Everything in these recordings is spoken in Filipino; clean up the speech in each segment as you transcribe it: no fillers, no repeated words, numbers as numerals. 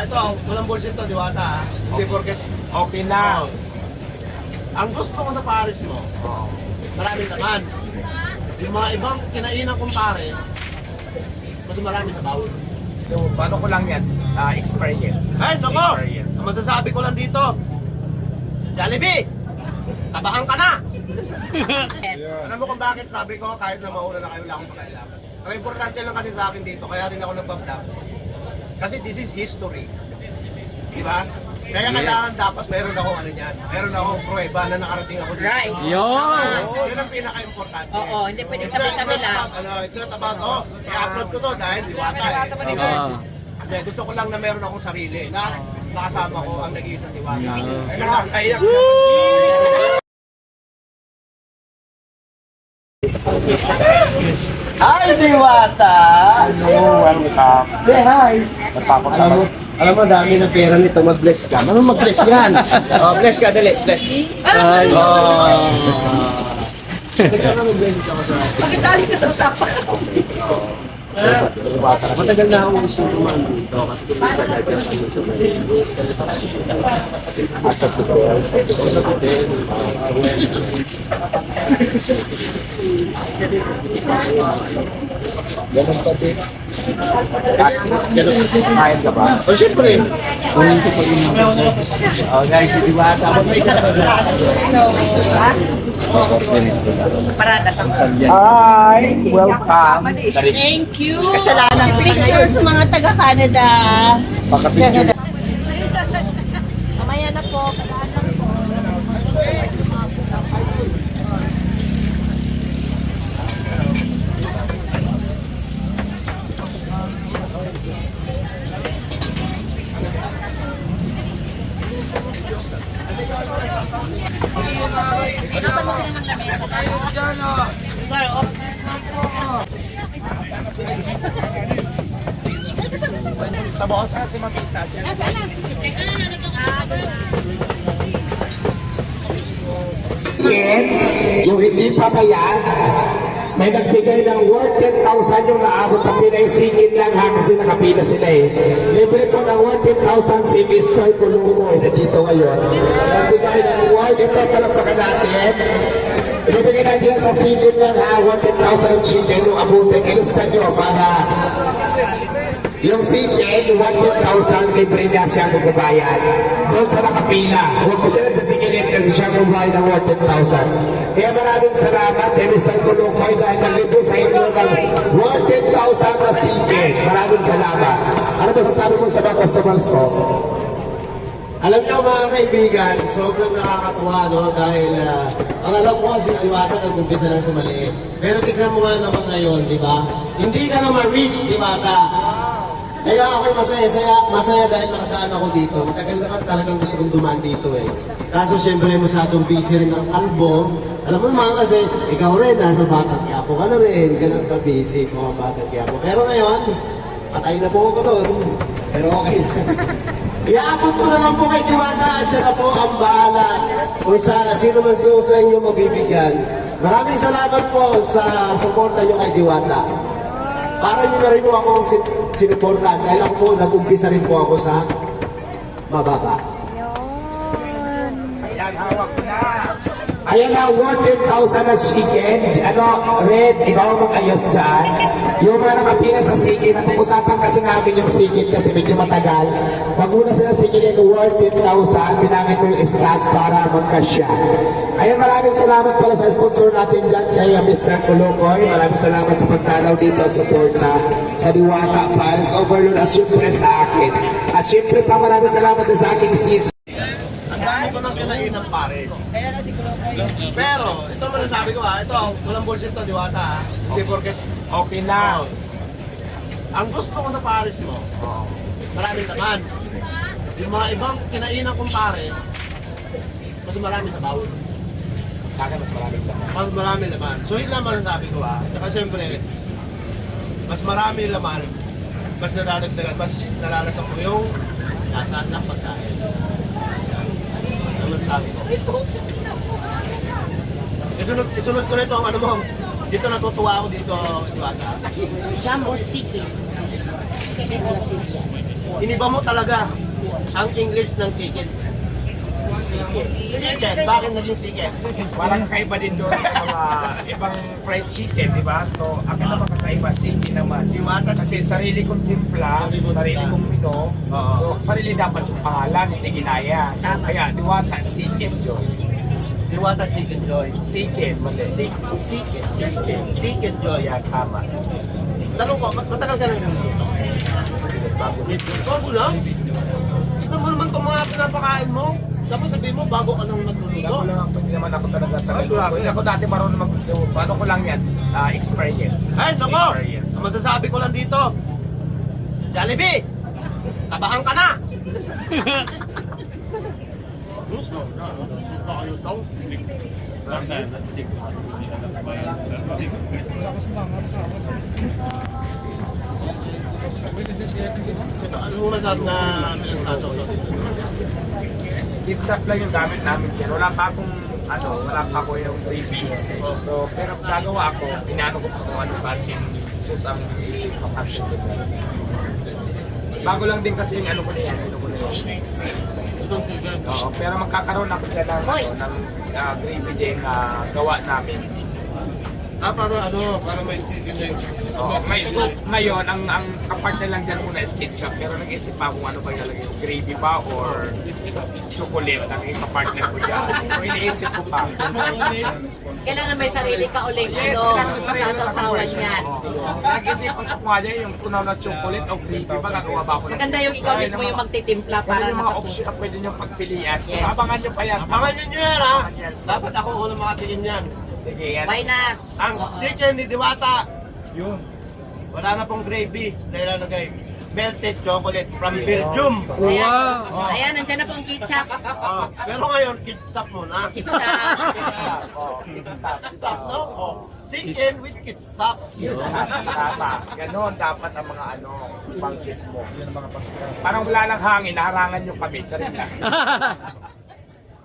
ito, walang bullshit to, Diwata. Hindi porket Okay na. ang gusto ko sa Paris mo, marami naman. Yung mga ibang kinainan kong Paris, mas marami sa bawal. So, paano ko lang yan? Experience. Ay, nako! Experience. Ang masasabi ko lang dito, Jollibee! Tabahan ka na! Alam mo kung bakit sabi ko, kahit na mauna na kayo, wala akong pakailangan. Ang importante lang kasi sa akin dito, kaya rin ako nagpa-vlog. Kasi this is history. Diba? Kaya kailangan dapat meron ako ano yan. Meron akong pruweba na nakarating ako dito. Right. Yun! Yun ang pinaka-importante. Oo, hindi pwede sabi-sabi lang. It's not about, i-upload ko to dahil Diwata eh. Gusto ko lang na meron akong sarili na nakasama ko ang nag-iisang Diwata. Ayun lang, kaya Hi, Diwata! Hello, welcome. Say hi! Alam mo, dami ng pera nito, mag-bless ka. Ano mag-bless yan? Oh, bless ka, dali, bless. Oh. Ito na mag-bless siya ko sa akin. Pakisali ka sa usapan. Matagal na akong gusto kumaan dito kasi kung minsan natin kasi sa Asa hotel. Sa hotel. Ganun pa din. Ganun, kumain ka ba? O syempre. Oh guys, si Diwata. Mag-break ka na ba sa akin? Hi! Welcome! Thank you. Kasalanan picture sa mga taga-Canada. Canada. Mamaya na po. Kasalanan po. Sa boss kasi mamita siya. Yung hindi pa bayad, may nagbigay ng worth 10,000 yung naabot sa Pinay. Singin lang ha kasi nakapila sila eh. Libre ko ng worth 10,000 si Mr. Pulumoy na dito ngayon. Nagbigay ng worth, ito palagpakan natin. Ibibigay natin sa singin lang ha, worth 10,000 chicken yung abutin. Ilusta nyo para yung singin, 100,000 libre niya siya magbabayad. Doon sa nakapila. Huwag mo sila sa singilin kasi siya magbabayad ng 100,000. Kaya maraming salamat kay Mr. Kulukoy dahil nalibre sa inyo ng 100,000 na singin. Maraming salamat. Ano ba sasabi mo sa mga customers ko? Alam niyo mga kaibigan, sobrang nakakatuwa no dahil ang alam ko si Diwata nag-umpisa lang sa maliit. Pero tignan mo nga naman ngayon, di ba? Hindi ka naman rich, Diwata. Kaya ako'y masaya dahil nakadaan ako dito. Matagal naman talagang gusto kong dumaan dito eh. Kaso syempre masyadong busy rin ang kalbo. Alam mo naman kasi, ikaw rin, nasa Batang Quiapo ka na rin. Ganun ka busy, mga Batang Quiapo. Pero ngayon, patay na po ako doon. Pero okay lang. Iaabot ko na lang po kay Diwata at siya na po ang bahala kung sino man sa inyo mabibigyan. Maraming salamat po sa suporta nyo kay Diwata. Para nyo na rin po akong sinuportahan dahil ako po nag-umpisa rin po ako sa mababa. Ayan, hawak ko na. Ayan na, 100,000 na chicken. Ano, Red, ikaw ang mag-ayos dyan. Yung mga nakapila sa sigit, napag-usapan kasi namin yung sigit kasi medyo matagal. Pag muna sila sigilin, 100,000, bilangan mo yung stat para magkasya. Ayan, maraming salamat pala sa sponsor natin dyan kay Mr. Kulukoy. Maraming salamat sa pagtalaw dito at suporta sa Diwata, Paris Overload at syempre sa akin. At syempre pa maraming salamat din sa aking sis. Ang dami ko nang kinain ng Paris. Pero, ito masasabi ko ito, walang bullshit to, Diwata Hindi porket Okay na. ang gusto ko sa Paris mo, marami naman. Yung mga ibang kinainan kong Paris, mas marami sa bawal. Sa akin, mas maraming laman. Mas marami laman. So yun lang masasabi ko Tsaka siyempre, mas marami laman, mas nadadagdagan, mas nalalasan ko yung nasa ng pagkain. Ano masasabi ko? Isunod ko nito ang ano mo. Dito natutuwa ako dito, Diwata. Jumbo City. iniba mo talaga ang English ng chicken. Chicken. Bakit naging chicken? Parang kakaiba din doon sa mga ibang fried chicken, di ba? So, akin naman kakaiba, chicken naman. Diwata Kasi sarili kong timpla, sarili kong mino, Oo. so sarili dapat yung pangalan, hindi ginaya. So, kaya Diwata Chicken Joy. Diwata Chicken Joy. Chicken, mali. Chicken. Chicken. Chicken Joy. Yan, tama. Tanong ko, matagal ka na niluluto? Bago lang? Tignan mo naman itong mga pinapakain mo. Tapos sabihin mo, bago ka nang nagluluto. Ako lang ako, hindi naman ako talaga Hindi ako dati marunong magluto. Paano ko lang yan? Experience. Ay, nako! Experience. Ang masasabi ko lang dito, Jollibee! Tabahan ka na! Ito, ano mo masasabi na pinagsasaw dito? Pizza lang yung gamit namin dyan. Wala pa akong wala pa ako yung gravy. So, pero gagawa ako, inaano ko pa kung ano kasi sauce ang ipapasok ko. Bago lang din kasi yung ano ko na yan. Oo, pero magkakaroon ako dyan ng gravy din na gawa namin. Para may chicken na yung... Oo, may soup ngayon, ang kapart na lang dyan muna is ketchup. Pero nag-isip pa kung ano ba ilalagay yung gravy ba or chocolate ang ipapartner ko dyan. So iniisip ko pa. Kailangan may sarili ka uling sasasawan yan. Nag-isipan ko nga dyan yung kunaw na chocolate o gravy ba gagawa ba ako ng Maganda yung ikaw mismo yung magtitimpla Pero para yung mga nasa option na pwede niyong pagpilian. Yes. Abangan niyo pa yan. Abangan nyo yan, ha? Dapat ako unang makatingin yan. Sige, yan. Why not? Ang chicken ni Diwata. Yun. Wala na pong gravy na ilalagay. Melted chocolate from Belgium. Ayan, nandiyan na po ang ketchup. Pero ngayon, ketchup muna. Ketchup. Ketchup, no? Chicken with ketchup. Tama. Ganon dapat ang mga banggit mo. Parang wala lang hangin, naharangan yung kami. Charin lang.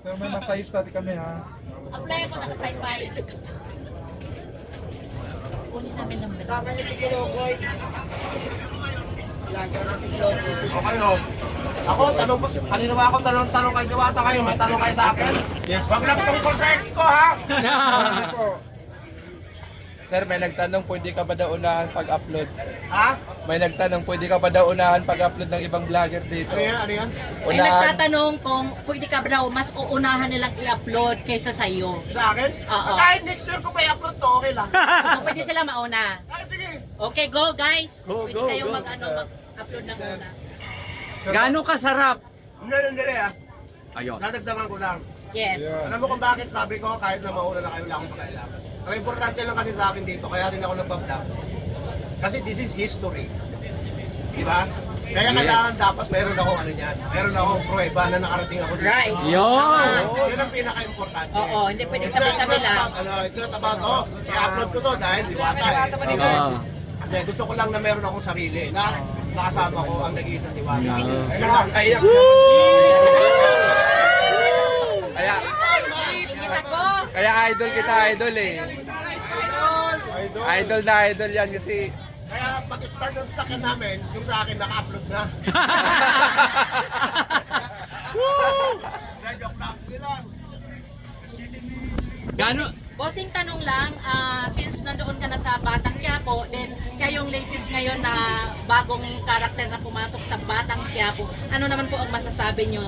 So may masayis natin kami ha. Apply ako na kapay-pay. Kunin namin ng Sama niyo si Kilokoy. Okay, no? Ako, kanina ba ako tanong kay Diwata kayo? May tanong kayo sa akin? Yes. Wag lang tungkol sa ex ko, ha? Sir, may nagtanong pwede ka ba daw unahan pag-upload? Ha? May nagtanong pwede ka ba daw unahan pag-upload ng ibang vlogger dito? Ano yan? Ano yan? May nagtatanong kung pwede ka ba daw mas uunahan nilang i-upload kaysa sa'yo. Sa akin? Oo. Kahit next year ko pa i-upload to, okay lang. So pwede sila mauna. Ay, sige. Okay, go guys. Pwede kayong mag-upload ng una. Gaano kasarap? Hindi, ah. Ayun. Nadagdagan ko lang. Yes. Alam mo kung bakit sabi ko kahit na mauna na kayo, wala akong pakailangan. Ang importante lang kasi sa akin dito, kaya rin ako nagbablog. Kasi this is history. Diba? Kaya kailangan dapat meron akong ano yan. Meron akong pruweba na nakarating ako dito. Right. Yun! Yun ang pinaka-importante. Oo, hindi pwedeng sabi-sabi lang. It's not about, i-upload ko to dahil Diwata. Hindi, gusto ko lang na meron akong sarili na nakasama ko ang nag-iisang Diwata. Kaya Kaya, Ingit ako. kaya idol kita, idol eh. Idol na idol yan kasi Kaya pag-start ng sasakyan namin, yung sa akin naka-upload na. Joke lang. Yun lang. Gaano? Bossing, tanong lang, since nandoon ka na sa Batang Quiapo, then siya yung latest ngayon na bagong karakter na pumasok sa Batang Quiapo. Ano naman po ang masasabi nyo?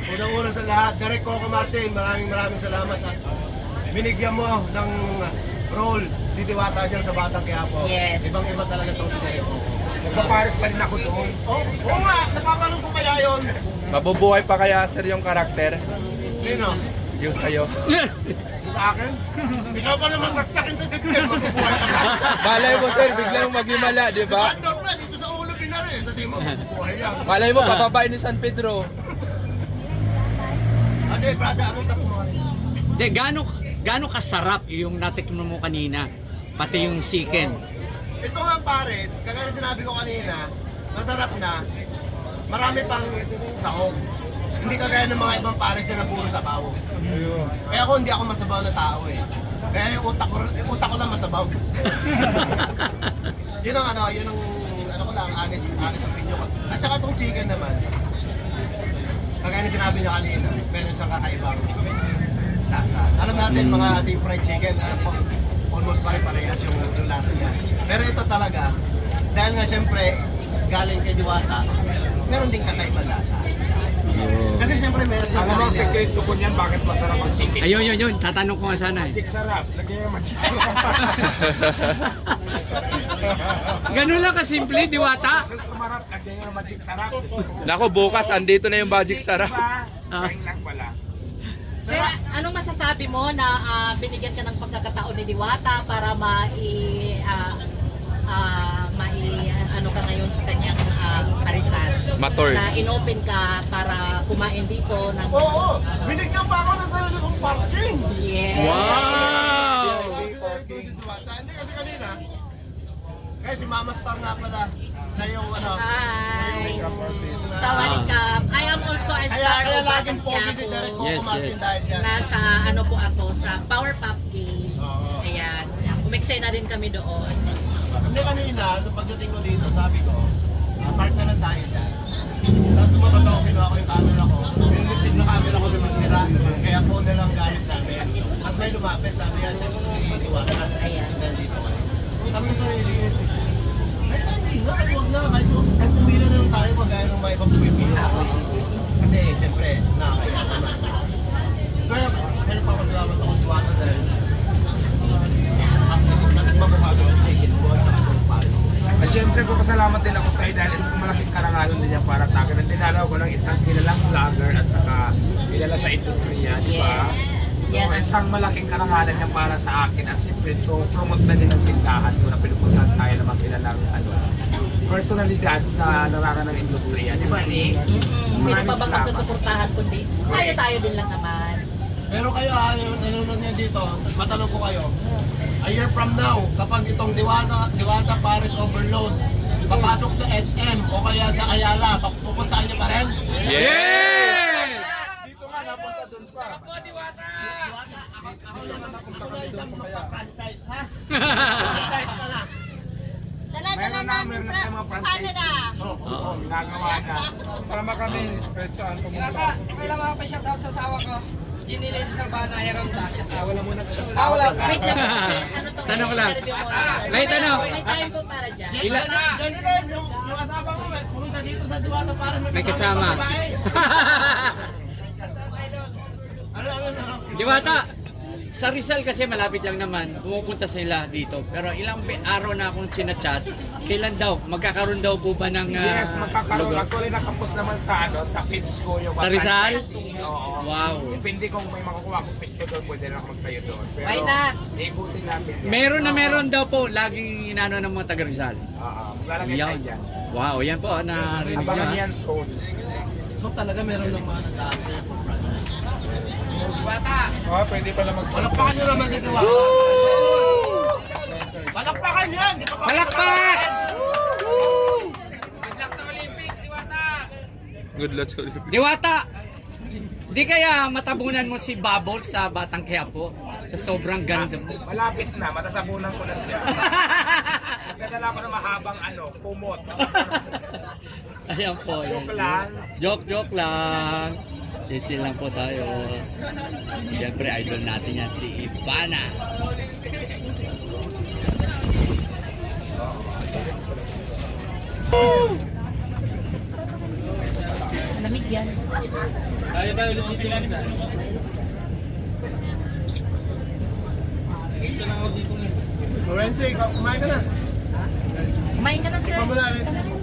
Unang-una sa lahat, Derek Coco Martin, maraming salamat at binigyan mo ng role si Diwata dyan sa Batang Quiapo. Yes. Ibang-iba talaga itong si Derek Coco. nagpapares pa rin ako doon. Oo nga, napapanong ko kaya yun. mabubuhay pa kaya sir yung karakter Lino, yung sa'yo. sa akin? Ikaw pa naman magsakin sa dibdib, mabubuhay ka na. Malay mo sir, biglang magimala, di Si ba? Bandor na, dito sa ulo pinari, sa di mo, mabubuhay yan. Malay mo, papabain ni San Pedro. Kasi brada, anong tapo mo? De, gaano kasarap yung natikman mo kanina? Pati yung chicken. Ito nga pares, kagaya sinabi ko kanina, masarap na, marami pang sahog. Hindi kagaya ng mga ibang pares na puro sabaw. Kaya ako hindi ako masabaw na tao eh. Kaya yung utak ko lang masabaw. Yun ang lang, honest opinion ko. At saka itong chicken naman, kagaya na sinabi niya kanina, meron siyang kakaibang lasa. Alam natin mga deep fried chicken, almost pare-parehas yung lasa niya. Pero ito talaga, dahil nga siyempre, galing kay Diwata, meron din kakaibang lasa. Kasi siyempre meron siyang Alam mo ang sarili. sekreto ko niyan, bakit masarap ang chicken? Ayun. Tatanong ko nga sana eh. Magic sarap. Lagyan yung magic sarap. Ganun lang kasimple, Diwata. Mas sumarap, lagyan yung magic sarap. Nako, bukas andito na yung Magic Sarap. Sayang lang pala. Sir, anong masasabi mo na binigyan ka ng pagkakataon ni Diwata para ano ka ngayon sa kanyang karisan? Mator. Na inopen ka para kumain dito ng... Oo! Binigyan pa ako ng sarili kong parking! Yes! Wow! Hindi kasi kanina, kaya si Mama Star nga pala sa iyong Hi! makeup artist. Sawadikap! I am also a star Kaya of laging Batang pogi si Derek Quiapo. Coco Yes, Martin yes. dahil yan. Nasa ano po ako, sa Power Pop Game. Oo. Ayan. Umiksay na rin kami doon. Hindi kanina, nung pagdating ko dito, sabi ko, park na lang tayo dyan. Tapos lumabas ako, kinuha ko yung camera ko. Yung lipid na camera ko naman sira, kaya phone na lang gamit namin. Tapos may lumapit, sabi yan, just si Iwata. Ayan. Nandito ka. Sabi ko sa sarili ko, kahit huwag na, kahit pumila na lang tayo, magaya nung may pagpipila ako. Kasi, siyempre, nakakaya naman. Kaya papasalamat ako si Iwata dahil natikman ko kagad yung chicken ko at saka itong pares. Siyempre po, pasalamat din ako sa iyo dahil isang malaking karangalan din yan para sa akin. At dinalaw ko ng isang kilalang vlogger at saka kilala sa industriya, di ba? So, Yan ang- isang malaking karangalan yan para sa akin at siyempre to promote na din ang tindahan ko na pinupuntahan tayo ng mga kilalang personalidad sa larangan ng industriya, di ba, Nick? Sino pa bang Salamat. magsusuportahan kundi? Tayo din lang naman. Pero kayo, nanonood niya dito, matanong ko kayo, a year from now, kapag itong Diwata Paris Overload, papasok sa SM o kaya sa Ayala, pupuntahan niyo pa rin? Yes! Dito nga, napunta doon pa. Ako, Diwata! Ako na isang magpa-franchise, ha? Franchise ka na. Meron na tayong mga franchise. Oo, ginagawa na. Sama kami, Fred, saan pumunta? Diwata, kailan mga pa-shoutout sa asawa ko? Ginny Lynch ng Bana, Heron sa shoutout. Wala muna siya. Wala. Wait lang kasi ano to? Tanong ko lang. Interview mo lang, sir. May tanong. May time po para dyan. Ganun rin, yung asawa ko, pumunta dito sa Diwata Paris, May kasama. babae. Ano? Diwata, sa Rizal kasi malapit lang naman, pumupunta sila dito. Pero ilang araw na akong sinachat, kailan daw, magkakaroon daw po ba ng Yes, magkakaroon. lugar? Actually, nakapos naman sa sa page ko yung Sa Rizal? franchising. Oo. Wow. Depende kung may makukuha akong festival, pwede na ako magtayo doon. Pero, Why not? ikutin natin yan. Meron daw po, laging inano ng mga taga Rizal. Maglalagay tayo Yan. dyan. Wow, yan po, narinig nyo. Abangan ah. yan soon. So talaga meron ng mga nag-aasya for franchise. Pwede pala Palakpakan nyo naman si Diwata. Palakpakan yan! Di pa pa- Palakpak! Good luck sa Diwata! Di kaya matabunan mo si Babol sa Batang Quiapo? Sa sobrang ganda mo. Malapit na, matatabunan ko na siya. Nagdadala ko na mahabang kumot. Ayan po. Joke lang. Joke lang. Sisil lang po tayo. Siyempre, idol natin yan si Ivana. Lamig yan. Tayo ulit dito lang. Lorenzo, kumain ka na. Kumain ka na, sir. Ikaw mo na, Lorenzo.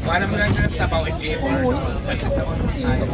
Paano mo lang siya ng sabaw, hindi mo. Pwede sa tayo.